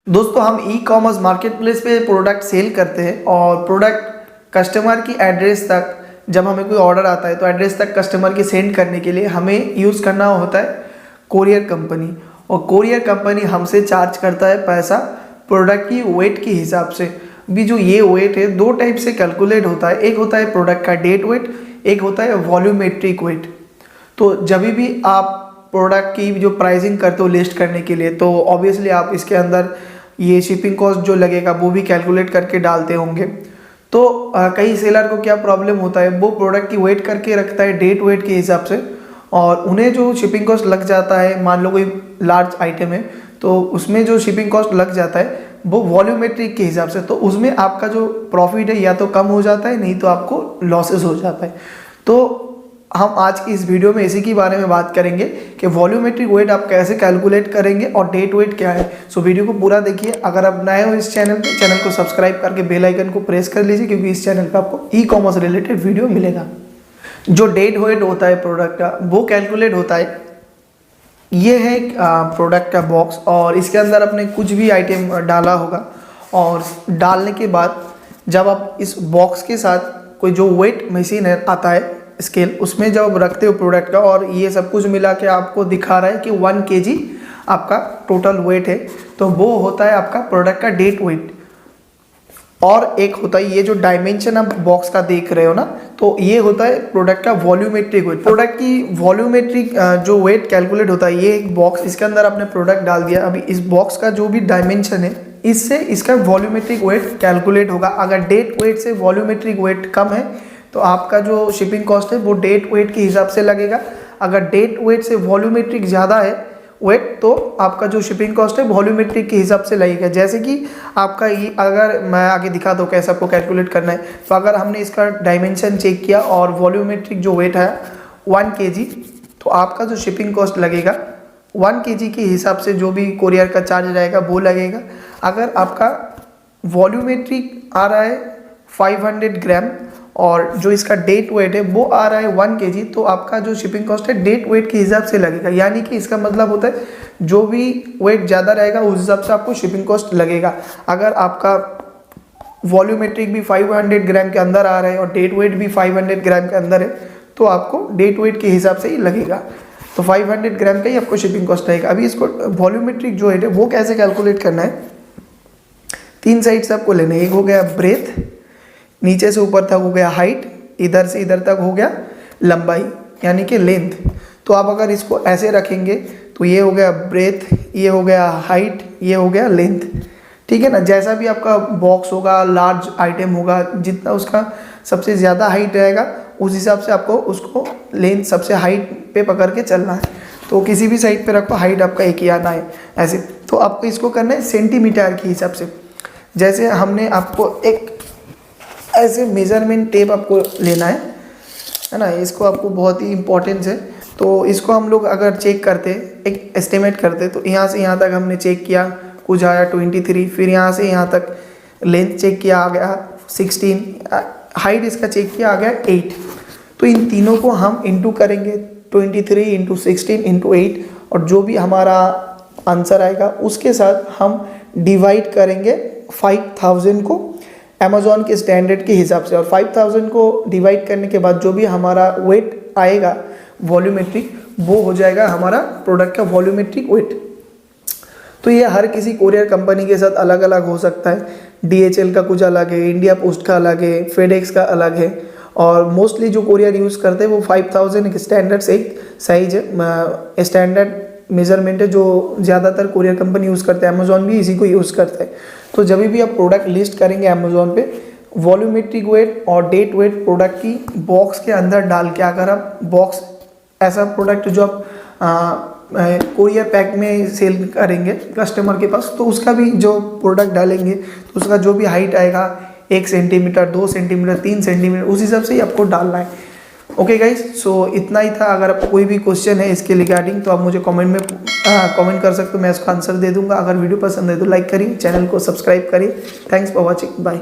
दोस्तों हम e commerce market place पे प्रोडक्ट सेल करते हैं और प्रोडक्ट कस्टमर की एड्रेस तक जब हमें कोई ऑर्डर आता है तो एड्रेस तक कस्टमर के सेंड करने के लिए हमें यूज़ करना होता है कोरियर कंपनी। और कोरियर कंपनी हमसे चार्ज करता है पैसा प्रोडक्ट की वेट के हिसाब से। भी जो ये वेट है दो टाइप से कैलकुलेट होता है, एक होता है प्रोडक्ट का डेट वेट, एक होता है वॉल्यूमेट्रिक वेट। तो जब भी आप प्रोडक्ट की जो प्राइसिंग करते हो लिस्ट करने के लिए तो ऑब्वियसली आप इसके अंदर ये शिपिंग कॉस्ट जो लगेगा वो भी कैलकुलेट करके डालते होंगे। तो कई सेलर को क्या प्रॉब्लम होता है, वो प्रोडक्ट की वेट करके रखता है डेट वेट के हिसाब से और उन्हें जो शिपिंग कॉस्ट लग जाता है, मान लो कोई लार्ज आइटम है तो उसमें जो शिपिंग कॉस्ट लग जाता है वो वॉल्यूमेट्रिक के हिसाब से, तो उसमें आपका जो प्रॉफिट है या तो कम हो जाता है नहीं तो आपको लॉसेस हो जाता है। तो हम आज की इस वीडियो में इसी के बारे में बात करेंगे कि वॉल्यूमेट्रिक वेट आप कैसे कैलकुलेट करेंगे और डेट वेट क्या है। सो वीडियो को पूरा देखिए। अगर आप नए हो इस चैनल पे, चैनल को सब्सक्राइब करके बेल आइकन को प्रेस कर लीजिए क्योंकि इस चैनल पे आपको ई कॉमर्स रिलेटेड वीडियो मिलेगा। जो डेट वेट होता है प्रोडक्ट का वो कैलकुलेट होता है। ये है प्रोडक्ट का बॉक्स और इसके अंदर आपने कुछ भी आइटम डाला होगा और डालने के बाद जब आप इस बॉक्स के साथ कोई जो वेट मशीन आता है स्केल, उसमें जब रखते हो प्रोडक्ट का और ये सब कुछ मिला के आपको दिखा रहा है कि 1 kg आपका टोटल वेट है, तो वो होता है आपका प्रोडक्ट का डेट वेट। और एक होता है ये जो डायमेंशन आप बॉक्स का देख रहे हो ना, तो ये होता है प्रोडक्ट का वॉल्यूमेट्रिक वेट। प्रोडक्ट की वॉल्यूमेट्रिक जो वेट कैलकुलेट होता है, ये एक बॉक्स, इसके अंदर आपने प्रोडक्ट डाल दिया। अभी इस बॉक्स का जो भी डायमेंशन है इससे इसका वॉल्यूमेट्रिक वेट कैलकुलेट होगा। अगर डेट वेट से वॉल्यूमेट्रिक वेट कम है तो आपका जो शिपिंग कॉस्ट है वो डेट वेट के हिसाब से लगेगा। अगर डेट वेट से वॉल्यूमेट्रिक ज़्यादा है वेट तो आपका जो शिपिंग कॉस्ट है वॉल्यूमेट्रिक के हिसाब से लगेगा। जैसे कि आपका ये, अगर मैं आगे दिखा दूँ कैसे आपको कैलकुलेट करना है, तो अगर हमने इसका डायमेंशन चेक किया और वॉल्यूमेट्रिक जो वेट है 1 kg, तो आपका जो शिपिंग कॉस्ट लगेगा 1 kg के हिसाब से जो भी कोरियर का चार्ज रहेगा वो लगेगा। अगर आपका वॉल्यूमेट्रिक आ रहा है 500 ग्राम और जो इसका डेट वेट है वो आ रहा है 1 kg, तो आपका जो शिपिंग कॉस्ट है डेट वेट के हिसाब से लगेगा। यानी कि इसका मतलब होता है जो भी वेट ज़्यादा रहेगा उस हिसाब से आपको शिपिंग कॉस्ट लगेगा। अगर आपका वॉल्यूमेट्रिक भी 500 ग्राम के अंदर आ रहा है और डेट वेट भी 500 ग्राम के अंदर है तो आपको डेट वेट के हिसाब से ही लगेगा। तो 500 ग्राम का ही आपको शिपिंग कॉस्ट लगेगा। अभी इसको वॉल्यूमेट्रिक जो है वो कैसे कैलकुलेट करना है, 3 साइड से आपको लेना है। एक हो गया ब्रेथ, नीचे से ऊपर तक हो गया हाइट, इधर से इधर तक हो गया लंबाई यानी कि लेंथ। तो आप अगर इसको ऐसे रखेंगे तो ये हो गया ब्रेथ, ये हो गया हाइट, ये हो गया लेंथ। ठीक है ना। जैसा भी आपका बॉक्स होगा, लार्ज आइटम होगा, जितना उसका सबसे ज़्यादा हाइट रहेगा उस हिसाब से आपको उसको लेंथ सबसे हाइट पे पकड़ के चलना है। तो किसी भी साइड पे रखो, हाइट आपका एक ही आना है ऐसे। तो आपको इसको करना है सेंटीमीटर के हिसाब से। जैसे हमने आपको एक ऐसे मेजरमेंट टेप आपको लेना है ना, इसको आपको बहुत ही इंपॉर्टेंस है। तो इसको हम लोग अगर चेक करते, एक एस्टिमेट करते, तो यहाँ से यहाँ तक हमने चेक किया, कुछ आया 23, फिर यहाँ से यहाँ तक लेंथ चेक किया आ गया 16, हाइट इसका चेक किया आ गया 8। तो इन तीनों को हम इंटू करेंगे 23 इंटू 16 इंटू 8 और जो भी हमारा आंसर आएगा उसके साथ हम डिवाइड करेंगे 5000 को अमेज़ॉन के स्टैंडर्ड के हिसाब से। और 5000 को डिवाइड करने के बाद जो भी हमारा वेट आएगा वॉल्यूमेट्रिक, वो हो जाएगा हमारा प्रोडक्ट का वॉल्यूमेट्रिक वेट। तो ये हर किसी कोरियर कंपनी के साथ अलग अलग हो सकता है। DHL का कुछ अलग है, इंडिया पोस्ट का अलग है, फेडेक्स का अलग है और मोस्टली जो कोरियर यूज़ करते हैं वो 5000 एक स्टैंडर्ड से एक साइज है, स्टैंडर्ड मेजरमेंट है जो ज़्यादातर कोरियर कंपनी यूज़ करते हैं। अमेज़ॉन भी इसी को यूज़ करता है। तो जब भी आप प्रोडक्ट लिस्ट करेंगे अमेज़ॉन पे, वॉल्यूमेट्रिक वेट और डेट वेट प्रोडक्ट की बॉक्स के अंदर डाल के, अगर आप बॉक्स ऐसा प्रोडक्ट जो आप कोरियर पैक में सेल करेंगे कस्टमर के पास, तो उसका भी जो प्रोडक्ट डालेंगे तो उसका जो भी हाइट आएगा 1 सेंटीमीटर, 2 सेंटीमीटर, 3 सेंटीमीटर, उस हिसाब से ही आपको डालना है। ओके गाइस, सो इतना ही था। अगर आपको कोई भी क्वेश्चन है इसके रिगार्डिंग तो आप मुझे कमेंट में कमेंट कर सकते हो, मैं इसका आंसर दे दूंगा। अगर वीडियो पसंद है तो लाइक करिए, चैनल को सब्सक्राइब करिए। Thanks for watching, bye.